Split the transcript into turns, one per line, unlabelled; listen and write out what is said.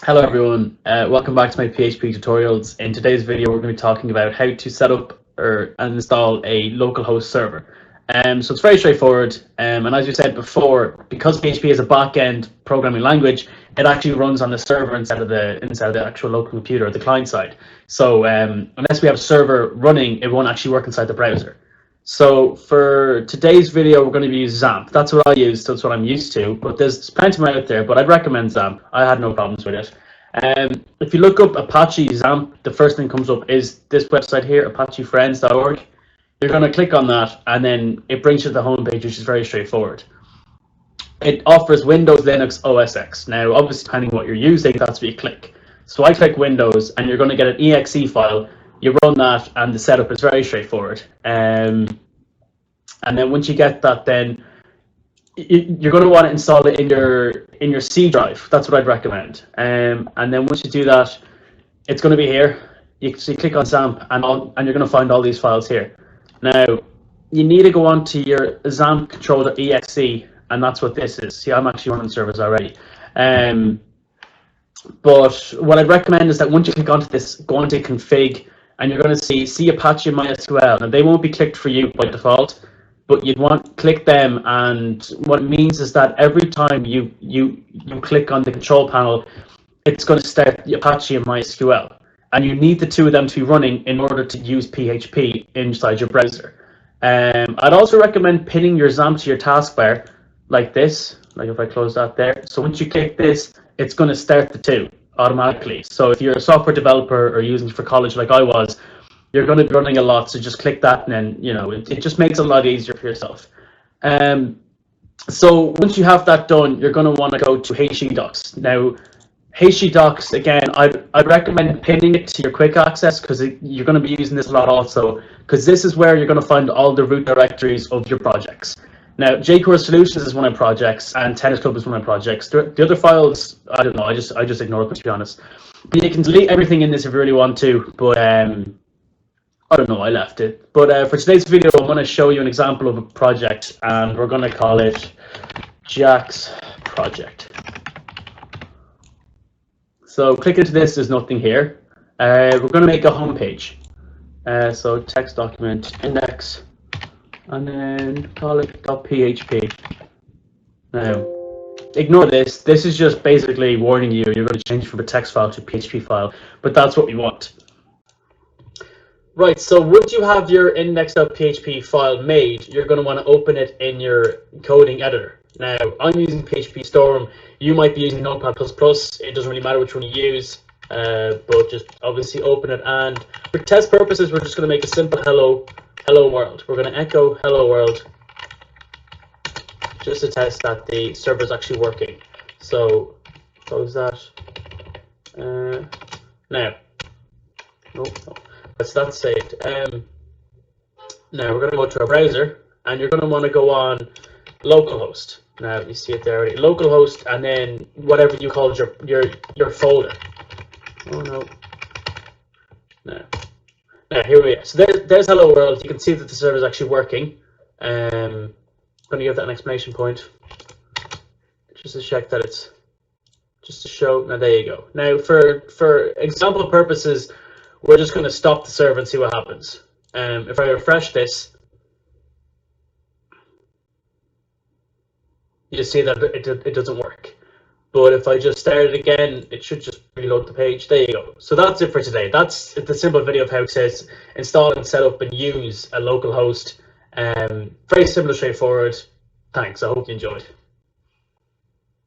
Hello everyone, welcome back to my PHP tutorials. In today's video we're going to be talking about how to set up and install a localhost server. So it's very straightforward, and as you said before, because PHP is a back-end programming language, it actually runs on the server instead of the actual local computer or the client side. So unless we have a server running, it won't actually work inside the browser. So for today's video, we're going to use XAMPP. That's what I use, that's what I'm used to, but there's plenty more out there, but I'd recommend XAMPP. I had no problems with it. If you look up Apache XAMPP, the first thing that comes up is this website here, apachefriends.org. You're going to click on that, and then it brings you to the home page, which is very straightforward. It offers Windows, Linux, OS X. Now, obviously, depending on what you're using, that's what you click. So I click Windows, and you're going to get an exe file. You run that, and the setup is very straightforward. And then once you get that, then you're going to want to install it in your C drive. That's what I'd recommend. And then once you do that, it's going to be here. You click on XAMPP, and you're going to find all these files here. Now, you need to go on to your XAMPP control.exe, and that's what this is. See, I'm actually running servers already. But what I'd recommend is that once you click onto this, go onto config, and you're going to see Apache and MySQL. Now, they won't be clicked for you by default, but you'd want to click them, and what it means is that every time you click on the control panel, it's going to start Apache and MySQL, and you need the two of them to be running in order to use PHP inside your browser. I'd also recommend pinning your XAMPP to your taskbar like this, like if I close that there. So once you click this, it's going to start the two automatically. So if you're a software developer or using it for college like I was, you're going to be running a lot, so just click that, and then it just makes it a lot easier for yourself. So once you have that done, you're going to want to go to htdocs. Now, htdocs, again, I'd recommend pinning it to your quick access, because you're going to be using this a lot also, because this is where you're going to find all the root directories of your projects. Now, jQuery Solutions is one of my projects, and Tennis Club is one of my projects. The other files, I don't know, I just ignore them, to be honest. But you can delete everything in this if you really want to, but I don't know, I left it. But for today's video, I'm going to show you an example of a project, and we're going to call it Jack's Project. So click into this, there's nothing here. We're going to make a home page. So text document, index, and then call it .php. Now, ignore this. This is just basically warning you, you're going to change from a text file to a PHP file, but that's what we want. Right, so once you have your index.php file made, you're going to want to open it in your coding editor. Now, I'm using PHP Storm. You might be using Notepad++. It doesn't really matter which one you use, but just obviously open it. And for test purposes, we're just going to make a simple hello world. We're going to echo hello world just to test that the server is actually working. So close that. Now, nope. That's saved. Now we're going to go to our browser, and you're going to want to go on localhost. Now you see it there already. Localhost, and then whatever you called your folder. Oh no. Now here we are. So there's hello world. You can see that the server is actually working. I'm going to give that an exclamation point just to check that it's just to show. Now there you go. Now for example purposes, we're just going to stop the server and see what happens. If I refresh this, you see that it doesn't work. But if I just start it again, it should just reload the page. There you go. So that's it for today. That's the simple video of how to install and set up and use a local host. Very simple, straightforward. Thanks. I hope you enjoyed.